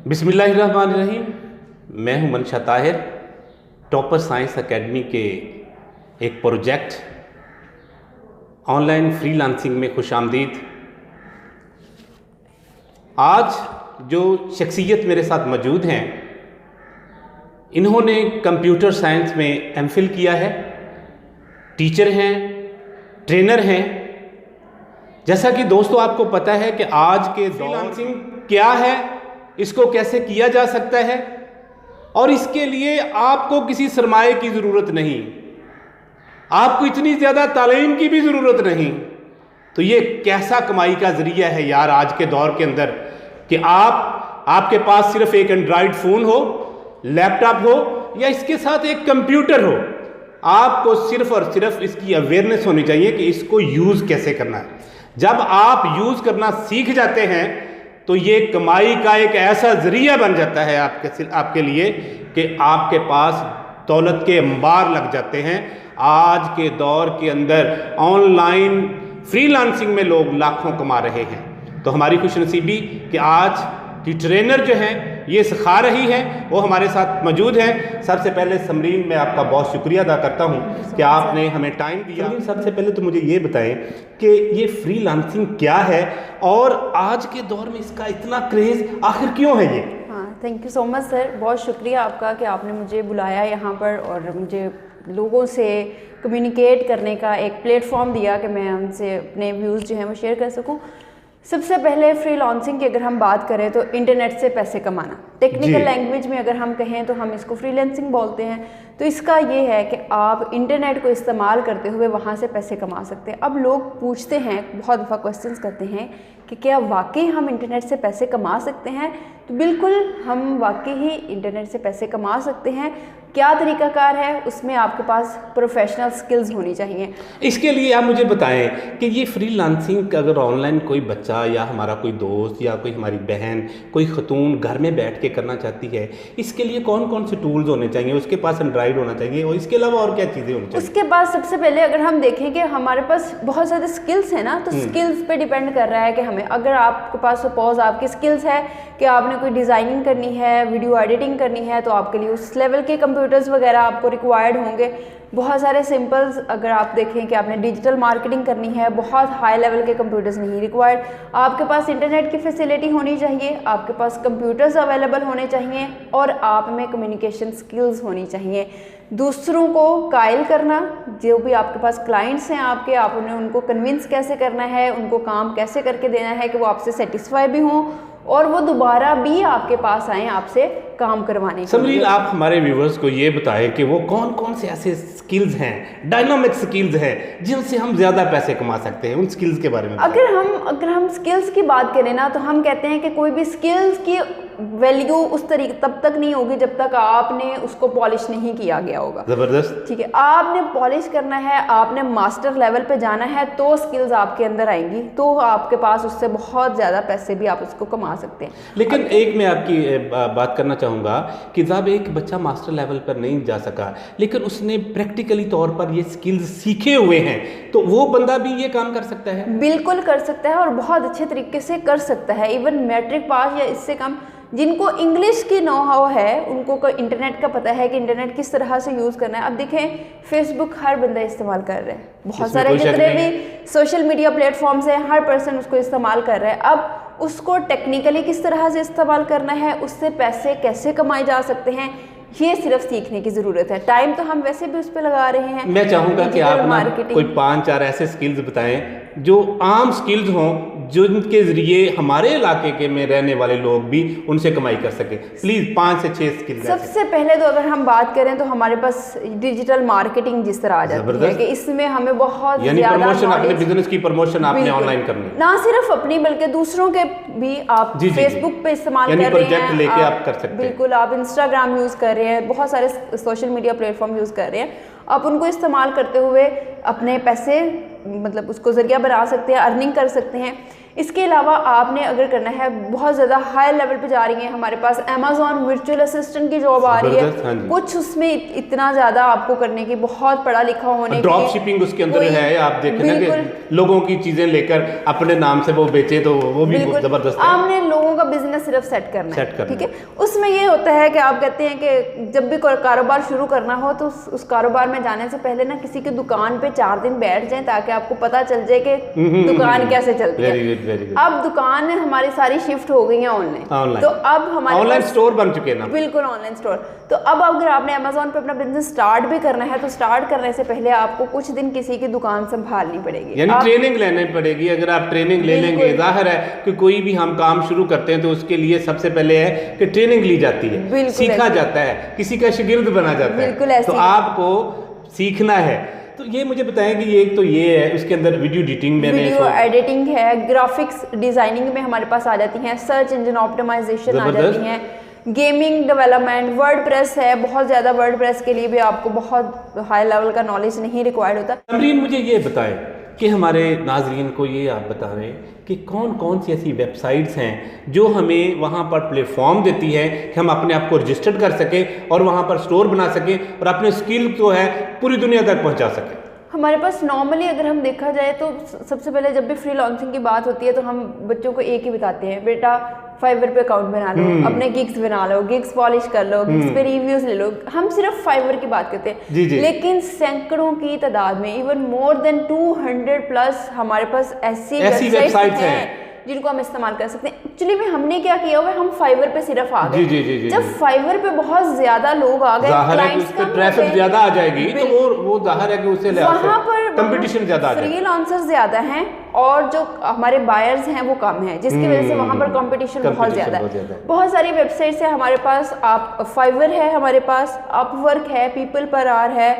बिस्मिल्लाहिर्रहमानिर्रहीम। मैं हूं मनशा ताहिर, टॉपर साइंस एकेडमी के एक प्रोजेक्ट ऑनलाइन फ्रीलांसिंग में खुशामदीद। आज जो शख्सियत मेरे साथ मौजूद हैं, इन्होंने कंप्यूटर साइंस में एमफिल किया है, टीचर हैं, ट्रेनर हैं। जैसा कि दोस्तों आपको पता है कि आज के फ्रीलांसिंग क्या है, इसको कैसे किया जा सकता है, और इसके लिए आपको किसी सरमाए की ज़रूरत नहीं, आपको इतनी ज़्यादा तालीम की भी ज़रूरत नहीं। तो ये कैसा कमाई का ज़रिया है यार आज के दौर के अंदर कि आपके पास सिर्फ एक एंड्रॉयड फ़ोन हो, लैपटॉप हो या इसके साथ एक कंप्यूटर हो। आपको सिर्फ और सिर्फ इसकी अवेयरनेस होनी चाहिए कि इसको यूज़ कैसे करना है। जब आप यूज़ करना सीख जाते हैं तो ये कमाई का एक ऐसा ज़रिया बन जाता है आपके लिए कि आपके पास दौलत के अंबार लग जाते हैं। आज के दौर के अंदर ऑनलाइन फ्रीलांसिंग में लोग लाखों कमा रहे हैं। तो हमारी खुशनसीबी कि आज की ट्रेनर जो हैं ये सिखा रही है, वो हमारे साथ मौजूद हैं। सबसे पहले समरीन, मैं आपका बहुत शुक्रिया अदा करता हूँ कि आपने हमें टाइम दिया। सबसे पहले तो मुझे ये बताएं कि ये फ्रीलांसिंग क्या है और आज के दौर में इसका इतना क्रेज़ आखिर क्यों है ये? हाँ, thank you so much sir, बहुत शुक्रिया आपका कि आपने मुझे बुलाया यहाँ पर और मुझे लोगों से कम्युनिकेट करने का एक प्लेटफॉर्म दिया कि मैं उनसे अपने व्यूज़ जो हैं वो शेयर कर सकूँ। सबसे पहले फ्रीलांसिंग की अगर हम बात करें तो इंटरनेट से पैसे कमाना, टेक्निकल लैंग्वेज में अगर हम कहें तो हम इसको फ्रीलांसिंग बोलते हैं। तो इसका ये है कि आप इंटरनेट को इस्तेमाल करते हुए वहाँ से पैसे कमा सकते हैं। अब लोग पूछते हैं, बहुत दफ़ा क्वेश्चंस करते हैं कि क्या वाकई हम इंटरनेट से पैसे कमा सकते हैं? तो बिल्कुल हम वाकई ही इंटरनेट से पैसे कमा सकते हैं। क्या तरीकाकार है, उसमें आपके पास प्रोफेशनल स्किल्स होनी चाहिए। इसके लिए आप मुझे बताएं कि ये फ्रीलांसिंग अगर ऑनलाइन कोई बच्चा या हमारा कोई दोस्त या कोई हमारी बहन, कोई खतून घर में बैठ के करना चाहती है, इसके लिए कौन कौन से टूल्स होने चाहिए? उसके पास एंड्रॉइड होना चाहिए और इसके अलावा और क्या चीज़ें होनी चाहिए? उसके बाद सबसे पहले अगर हम देखें कि हमारे पास बहुत ज़्यादा स्किल्स हैं ना, तो स्किल्स पे डिपेंड कर रहा है कि हमें, अगर आपके पास सपोज आपकी स्किल्स है कि आपने कोई डिज़ाइनिंग करनी है, वीडियो एडिटिंग करनी है, तो आपके लिए उस लेवल के कंप्यूटर्स वगैरह आपको रिक्वायर्ड होंगे। बहुत सारे सिंपल्स, अगर आप देखें कि आपने डिजिटल मार्केटिंग करनी है, बहुत हाई लेवल के कंप्यूटर्स नहीं रिक्वायर्ड। आपके पास इंटरनेट की फैसिलिटी होनी चाहिए, आपके पास कंप्यूटर्स अवेलेबल होने चाहिए और आप में कम्युनिकेशन स्किल्स होनी चाहिए। दूसरों को कायल करना, जो भी आपके पास क्लाइंट्स हैं आपके, आप उन्हें उनको कन्विंस कैसे करना है, उनको काम कैसे करके देना है कि वो आपसे सेटिस्फाई भी हों और वो दोबारा भी आपके पास आएँ आपसे काम करवाने के समरीन, आप हमारे व्यूवर्स को ये बताएं कि वो कौन कौन से ऐसे स्किल्स हैं, डायनामिक स्किल्स हैं, जिनसे हम ज़्यादा पैसे कमा सकते हैं। उन स्किल्स के बारे में अगर हम स्किल्स की बात करें ना, तो हम कहते हैं कि कोई भी स्किल्स की वैल्यू उस तरीके तब तक नहीं होगी जब तक आपने उसको पॉलिश नहीं किया गया होगा। ज़बरदस्त, ठीक है, आपने पॉलिश करना है, आपने मास्टर लेवल पे जाना है, तो स्किल्स आपके अंदर आएंगी, तो आपके पास उससे बहुत ज़्यादा पैसे भी आप उसको कमा सकते हैं। लेकिन एक मैं आपकी बात करना चाहूँगा कि जब एक बच्चा मास्टर लेवल पर नहीं जा सका लेकिन उसने प्रैक्टिकली तौर पर ये स्किल्स सीखे हुए हैं, तो वो बंदा भी ये काम कर सकता है? बिल्कुल कर सकता है और बहुत अच्छे तरीके से कर सकता है। इवन मैट्रिक पास या इससे कम जिनको इंग्लिश की नो हाउ है, उनको इंटरनेट का पता है कि इंटरनेट किस तरह से यूज़ करना है। अब देखें, फेसबुक हर बंदा इस्तेमाल कर रहा है, बहुत सारे जितने भी सोशल मीडिया प्लेटफॉर्म्स हैं, हर पर्सन उसको इस्तेमाल कर रहा है। अब उसको टेक्निकली किस तरह से इस्तेमाल करना है, उससे पैसे कैसे कमाए जा सकते हैं, ये सिर्फ सीखने की ज़रूरत है। टाइम तो हम वैसे भी उस पर लगा रहे हैं। मैं चाहूँगा कि आप ना कोई 5-4 ऐसे स्किल्स बताएं जो आम स्किल्स हों, जिनके ज़रिए हमारे इलाके के में रहने वाले लोग भी उनसे कमाई कर सके। प्लीज़ 5 से 6 स्किल्स। सबसे पहले तो अगर हम बात करें तो हमारे पास डिजिटल मार्केटिंग जिस तरह आ जाती है कि इसमें हमें बहुत ज़्यादा प्रमोशन, अपने बिजनेस की प्रमोशन आपने ऑनलाइन करनी, ना सिर्फ अपनी बल्कि दूसरों के भी। आप फेसबुक पे इस्तेमाल कर रहे हैं, लेके आप कर सकते हैं। बिल्कुल, आप इंस्टाग्राम यूज़ कर रहे हैं, बहुत सारे सोशल मीडिया प्लेटफॉर्म यूज़ कर रहे हैं। आप उनको इस्तेमाल करते हुए अपने पैसे, मतलब उसको ज़रिया बना सकते हैं, अर्निंग कर सकते हैं। इसके अलावा आपने अगर करना है, बहुत ज़्यादा हाई लेवल पे जा रही है, हमारे पास अमेज़ॉन वर्चुअल असिस्टेंट की जॉब आ रही है, कुछ उसमें इतना ज़्यादा आपको करने की, बहुत पढ़ा लिखा होने की, ड्रॉप शिपिंग उसके अंदर है। आप देखें ना कि लोगों की चीज़ें लेकर अपने नाम से वो बेचे, तो वो भी जबरदस्त है। आपने लोगों लोगों का बिजनेस सिर्फ सेट करना सेट है, ठीक है। उसमें ये होता है कि आप कहते हैं कि जब भी कोई कारोबार शुरू करना हो तो उस कारोबार में जाने से पहले ना किसी की दुकान पे 4 दिन बैठ जाएं ताकि आपको पता चल जाए कि दुकान कैसे चलती है। अब दुकान हमारी सारी शिफ्ट हो गई है ऑनलाइन, तो अब हमारे ऑनलाइन स्टोर बन चुके हैं ना, बिल्कुल ऑनलाइन स्टोर। तो अब अगर आपने अमेज़न पे अपना बिजनेस स्टार्ट भी करना है तो स्टार्ट करने से पहले आपको कुछ दिन किसी की दुकान संभालनी पड़ेगी, यानी ट्रेनिंग लेनी पड़ेगी। अगर आप ट्रेनिंग ले लेंगे, जाहिर है कि कोई भी हम काम शुरू करते हैं तो उसके लिए सबसे पहले है कि ट्रेनिंग ली जाती है, सीखा जाता है, किसी का शागिर्द बना जाता है। तो आपको सीखना है। तो ये मुझे बताएं कि ये एक तो ये है, उसके अंदर वीडियो एडिटिंग में एडिटिंग है, ग्राफिक्स डिजाइनिंग में हमारे पास आ जाती हैं, सर्च इंजन ऑप्टिमाइजेशन आ जाती हैं, गेमिंग डेवलपमेंट, वर्डप्रेस है। बहुत ज़्यादा वर्डप्रेस के लिए भी आपको बहुत हाई लेवल का नॉलेज नहीं रिक्वायर्ड होता। अमरीन, मुझे ये बताएं कि हमारे नाजरीन को ये आप बता रहे हैं कि कौन कौन सी ऐसी वेबसाइट्स हैं जो हमें वहाँ पर प्लेटफॉर्म देती है कि हम अपने आप को रजिस्टर्ड कर सकें और वहाँ पर स्टोर बना सकें और अपने स्किल जो है पूरी दुनिया तक पहुँचा सकें। हमारे पास नॉर्मली अगर हम देखा जाए तो सबसे पहले जब भी फ्रीलांसिंग की बात होती है तो हम बच्चों को एक ही बताते हैं, बेटा फाइवर पे अकाउंट बना लो, अपने गिग्स बना लो, गिग्स पॉलिश कर लो, गिग्स पे रिव्यूज ले लो। हम सिर्फ फाइवर की बात करते हैं, जी। लेकिन सैकड़ों की तादाद में, इवन मोर देन 200+ हमारे पास ऐसी वेबसाइट्स हैं जिनको हम इस्तेमाल कर सकते हैं। एक्चुअली में हमने क्या किया हुआ है, हम फाइवर पे सिर्फ आ गए। जी। जब फाइवर पे बहुत ज्यादा लोग आ गए, क्लाइंट्स का ट्रैफिक ज्यादा आ जाएगी तो वो जाहिर है कि उससे वहाँ पर कंपटीशन ज्यादा आ जाएगा, फ्रीलांसर्स ज्यादा हैं और जो हमारे बायर्स हैं वो कम हैं, जिसकी वजह से वहाँ पर कंपटीशन बहुत ज्यादा है। बहुत सारी वेबसाइट्स है हमारे पास, आप फाइवर है हमारे पास, अपवर्क है, पीपल पर आर है,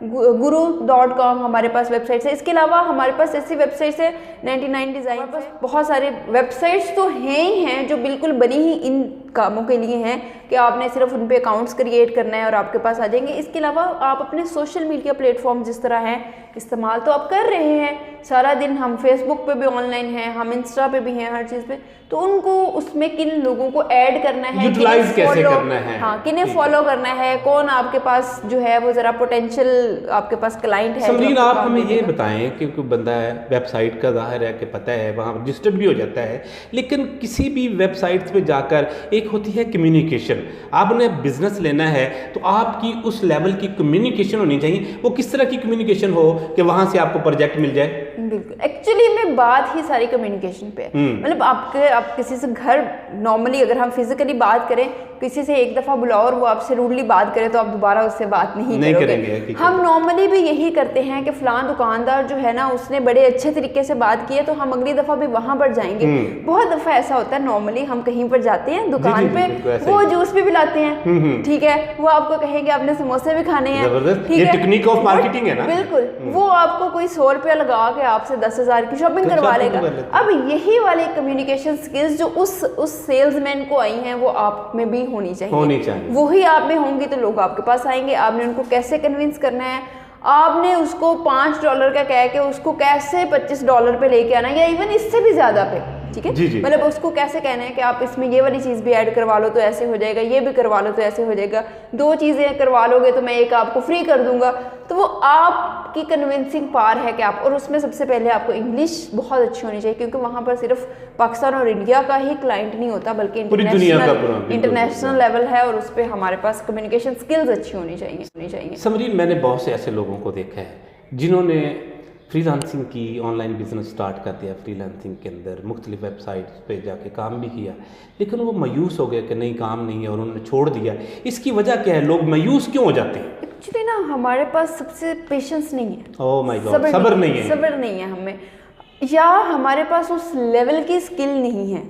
guru.com हमारे पास वेबसाइट्स है। इसके अलावा हमारे पास ऐसी वेबसाइट्स है 99 डिज़ाइन, बहुत सारे वेबसाइट्स तो हैं ही हैं जो बिल्कुल बनी ही इन कामों के लिए हैं कि आपने सिर्फ उन पे अकाउंट्स क्रिएट करना है और आपके पास आ जाएंगे। इसके अलावा आप अपने सोशल मीडिया प्लेटफॉर्म जिस तरह हैं इस्तेमाल तो आप कर रहे हैं, सारा दिन हम फेसबुक पे भी ऑनलाइन हैं, हम इंस्टा पे भी हैं, हर चीज़ पे। तो उनको उसमें किन लोगों को ऐड करना है, यूटिलाइज कैसे करना है, हाँ किन्हें फॉलो करना है, कौन आपके पास जो है वो ज़रा पोटेंशियल आपके पास क्लाइंट है। समरीन, आप हमें ये बताएं कि कोई बंदा है वेबसाइट का जाहिर है कि पता है वहाँ रजिस्टर्ड भी हो जाता है, लेकिन किसी भी वेबसाइट्स पे जाकर एक होती है कम्युनिकेशन। आपने बिजनेस लेना है तो आपकी उस लेवल की कम्युनिकेशन होनी चाहिए। वो किस तरह की कम्युनिकेशन हो कि वहाँ से आपको प्रोजेक्ट मिल जाए? बिल्कुल, एक्चुअली में बात ही सारी कम्युनिकेशन पे है। मतलब आप किसी से घर नॉर्मली अगर हम फिजिकली बात करें, किसी से एक दफ़ा बुलाओ और वो आपसे रूडली बात करे तो आप दोबारा उससे बात नहीं करोगे। हम नॉर्मली भी यही करते हैं कि फ़लाँ दुकानदार जो है ना उसने बड़े अच्छे तरीके से बात की है तो हम अगली दफ़ा भी वहाँ पर जाएंगे। बहुत दफ़ा ऐसा होता है, नॉर्मली हम कहीं पर जाते हैं दुकान पे, वो जूस भी पिलाते हैं, ठीक है, वो आपको कहेंगे आपने समोसे भी खाने हैं, ठीक है, टेक्निक ऑफ मार्केटिंग है ना, बिल्कुल। वो आपको कोई 100 रुपया लगा के आपसे 10,000 की शॉपिंग करवा लेगा। अब यही वाले कम्युनिकेशन स्किल्स जो उस सेल्समैन को आई हैं वो आप में भी होनी चाहिए। वही आप में होंगी तो लोग आपके पास आएंगे। आपने उनको कैसे कन्विंस करना है, आपने उसको $5 का कह के उसको कैसे $25 पे लेके आना, या इवन इससे भी ज़्यादा पे, ठीक है, मतलब उसको कैसे कहना है कि आप इसमें ये वाली चीज़ भी ऐड करवा लो तो ऐसे हो जाएगा, ये भी करवा लो तो ऐसे हो जाएगा, 2 चीज़ें करवा लोगे तो मैं एक आपको फ्री कर दूंगा। तो वो आपकी कन्विंसिंग पावर है कि आप, और उसमें सबसे पहले आपको इंग्लिश बहुत अच्छी होनी चाहिए क्योंकि वहाँ पर सिर्फ पाकिस्तान और इंडिया का ही क्लाइंट नहीं होता बल्कि इंटरनेशनल लेवल है और उस पर हमारे पास कम्युनिकेशन स्किल्स अच्छी होनी चाहिए। समरीन, मैंने बहुत से ऐसे लोगों को देखा है जिन्होंने फ्रीलांसिंग की, ऑनलाइन बिजनेस स्टार्ट कर दिया, फ्रीलांसिंग के अंदर मुख्तलिफ वेबसाइट्स पे जाके काम भी किया, लेकिन वो मायूस हो गए कि नहीं काम नहीं है और उन्होंने छोड़ दिया। इसकी वजह क्या है, लोग मायूस क्यों हो जाते हैं? एक्चुअली ना हमारे पास सबसे पेशेंस नहीं है, ओह माय गॉड, सब्र नहीं है हमें, या हमारे पास उस लेवल की स्किल नहीं है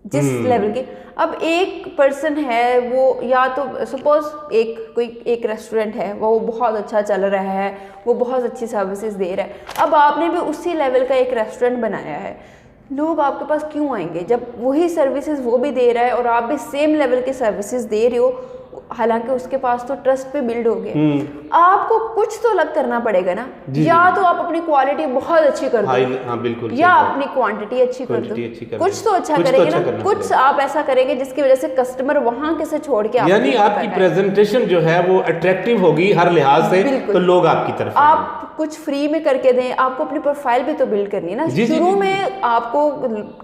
जिस लेवल की। अब एक पर्सन है वो, या तो सपोज एक रेस्टोरेंट है, वो बहुत अच्छा चल रहा है, वो बहुत अच्छी सर्विसेज दे रहा है। अब आपने भी उसी लेवल का एक रेस्टोरेंट बनाया है, लोग आपके पास क्यों आएंगे जब वही सर्विसेज वो भी दे रहा है और आप भी सेम लेवल की सर्विसेज दे रहे हो। हालांकि उसके पास तो ट्रस्ट पे बिल्ड हो गए, आपको कुछ तो अलग करना पड़ेगा ना। या तो आप अपनी क्वालिटी बहुत अच्छी कर दो, हाँ बिल्कुल, या अपनी क्वांटिटी अच्छी कर दो, कुछ तो अच्छा करेंगे ना, कुछ आप ऐसा करेंगे जिसकी वजह से कस्टमर वहां से छोड़ के, यानी आपकी प्रेजेंटेशन जो है वो अट्रैक्टिव होगी हर लिहाज से, तो लोग आपकी तरफ आप कुछ फ्री में करके दें। आपको अपनी प्रोफाइल भी तो बिल्ड करनी है ना, शुरू में आपको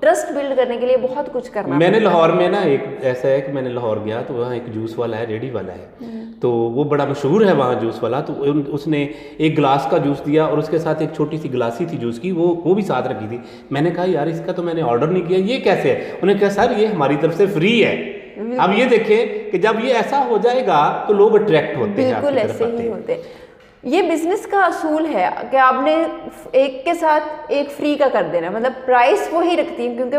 ट्रस्ट बिल्ड करने के लिए बहुत कुछ करना। मैंने लाहौर में ना, एक ऐसा है कि मैंने लाहौर गया तो वहाँ एक जूस वाला है, रेडी वाला है, तो वो बड़ा मशहूर है वहाँ जूस वाला। तो उसने एक गिलास का जूस दिया और उसके साथ एक छोटी सी गिलासी थी जूस की, वो भी साथ रखी थी। मैंने कहा यार इसका तो मैंने ऑर्डर नहीं किया, ये कैसे है? उन्होंने कहा सर ये हमारी तरफ से फ्री है। अब ये देखें कि जब ये ऐसा हो जाएगा तो लोग अट्रैक्ट होते हैं, बिल्कुल ऐसे ही होते। ये बिजनेस का असूल है कि आपने एक के साथ एक फ्री का कर देना, मतलब प्राइस वो ही रखती है, क्योंकि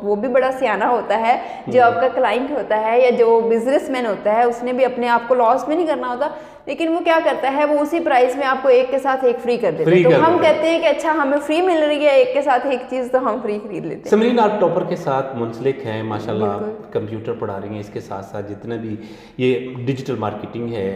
वो भी बड़ा सियाना होता है जो आपका क्लाइंट होता है या जो बिजनेसमैन होता है, उसने भी अपने आप को लॉस में नहीं करना होता, लेकिन वो क्या करता है, वो उसी प्राइस में आपको एक के साथ एक फ्री कर देता है। तो हम कहते हैं कि अच्छा हमें फ्री मिल रही है एक के साथ एक चीज़, तो हम फ्री खरीद लेते हैं। समरीन आप टॉपर के साथ मुंसलिक हैं माशाल्लाह, कंप्यूटर पढ़ा रही हैं, इसके साथ साथ जितना भी ये डिजिटल मार्केटिंग है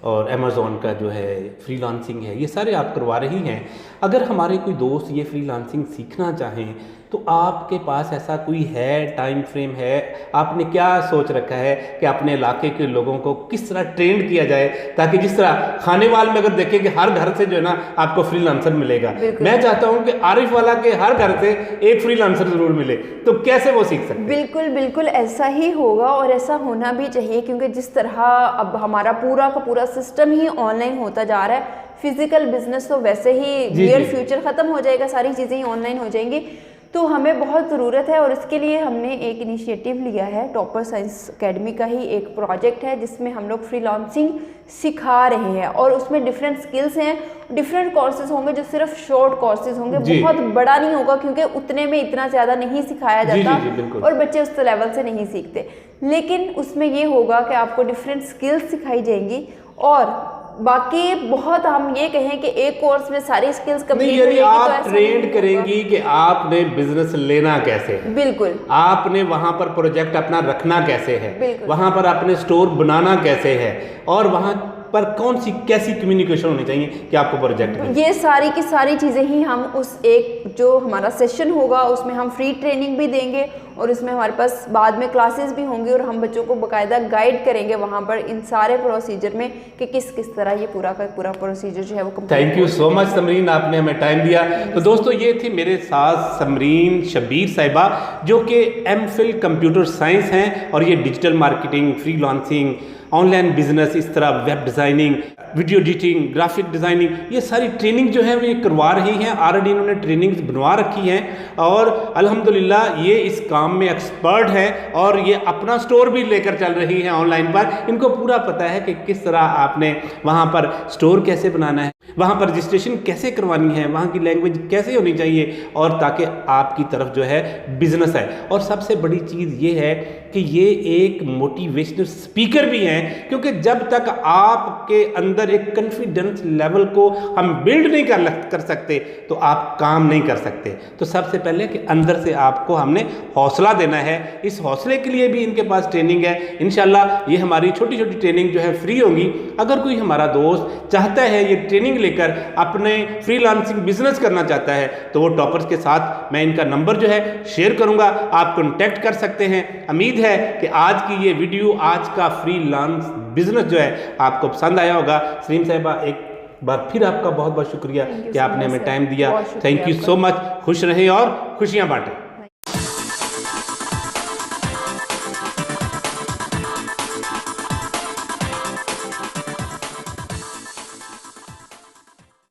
और अमेज़ॉन का जो है फ्रीलांसिंग है, ये सारे आप करवा रही हैं। अगर हमारे कोई दोस्त ये फ्रीलांसिंग सीखना चाहें तो आपके पास ऐसा कोई है, टाइम फ्रेम है? आपने क्या सोच रखा है कि अपने इलाके के लोगों को किस तरह ट्रेंड किया जाए, ताकि जिस तरह खानेवाल में अगर देखें कि हर घर से जो है ना आपको फ्रीलांसर मिलेगा, मैं चाहता हूं कि आरिफ वाला के हर घर से एक फ्रीलांसर जरूर मिले, तो कैसे वो सीख सकते? बिल्कुल बिल्कुल ऐसा ही होगा और ऐसा होना भी चाहिए, क्योंकि जिस तरह अब हमारा पूरा का पूरा सिस्टम ही ऑनलाइन होता जा रहा है, फिजिकल बिजनेस तो वैसे ही नियर फ्यूचर खत्म हो जाएगा, सारी चीज़ें ही ऑनलाइन हो जाएंगी, तो हमें बहुत ज़रूरत है। और इसके लिए हमने एक इनिशिएटिव लिया है, टॉपर साइंस एकेडमी का ही एक प्रोजेक्ट है जिसमें हम लोग फ्रीलांसिंग सिखा रहे हैं, और उसमें डिफरेंट स्किल्स हैं, डिफरेंट कोर्सेज होंगे जो सिर्फ शॉर्ट कोर्सेज होंगे, बहुत बड़ा नहीं होगा क्योंकि उतने में इतना ज़्यादा नहीं सिखाया जाता और बच्चे उस लेवल से नहीं सीखते, लेकिन उसमें ये होगा कि आपको डिफरेंट स्किल्स सिखाई जाएंगी। और बाकी बहुत हम ये कहें कि एक कोर्स में सारी स्किल्स कंप्लीट हो जाएगी, आप ट्रेंड करेंगी कि आपने बिजनेस लेना कैसे है, बिल्कुल आपने वहां पर प्रोजेक्ट अपना रखना कैसे है, वहां पर अपने स्टोर बनाना कैसे है, और वहां पर कौन सी कैसी कम्युनिकेशन होनी चाहिए कि आपको प्रोजेक्ट, ये सारी की सारी चीज़ें ही हम उस एक जो हमारा सेशन होगा उसमें हम फ्री ट्रेनिंग भी देंगे, और इसमें हमारे पास बाद में क्लासेस भी होंगी, और हम बच्चों को बाकायदा गाइड करेंगे वहाँ पर इन सारे प्रोसीजर में कि किस किस तरह ये पूरा का पूरा प्रोसीजर जो है वो complete. Thank you so much Samreen, आपने हमें टाइम दिया। तो दोस्तों ये थी मेरे साथ समरीन शब्बीर साहिबा, जो कि एमफिल कंप्यूटर साइंस हैं, और ये digital marketing, freelancing, online business, इस तरह web designing, video editing, graphic designing, ये सारी ट्रेनिंग जो है वो ये करवा रही हैं। ऑलरेडी इन्होंने ट्रेनिंग्स बनवा रखी हैं और अल्हम्दुलिल्लाह ये इस काम में एक्सपर्ट है, और ये अपना स्टोर भी लेकर चल रही हैं ऑनलाइन पर। इनको पूरा पता है कि किस तरह आपने वहाँ पर स्टोर कैसे बनाना है, वहाँ पर रजिस्ट्रेशन कैसे करवानी है, वहाँ की लैंग्वेज कैसे होनी चाहिए, और ताकि आपकी तरफ जो है बिजनेस है। और सबसे बड़ी चीज़ ये है कि ये एक मोटिवेशनल स्पीकर भी हैं, क्योंकि जब तक आपके अंदर एक कॉन्फिडेंस लेवल को हम बिल्ड नहीं कर सकते तो आप काम नहीं कर सकते। तो सबसे पहले कि अंदर से आपको हमने हौसला देना है, इस हौसले के लिए भी इनके पास ट्रेनिंग है। इंशाल्लाह ये हमारी छोटी छोटी ट्रेनिंग जो है फ्री होगी। अगर कोई हमारा दोस्त चाहता है ये ट्रेनिंग लेकर अपने फ्रीलांसिंग बिजनेस करना चाहता है तो वो टॉपर्स के साथ मैं इनका नंबर जो है शेयर करूंगा, आप कॉन्टैक्ट कर सकते हैं। उम्मीद है कि आज की ये वीडियो, आज का फ्रीलांस बिजनेस जो है आपको पसंद आया होगा। सलीम साहिबा एक बार फिर आपका बहुत बहुत शुक्रिया कि आपने हमें टाइम दिया। Thank you so much. खुश रहें और खुशियां बांटें।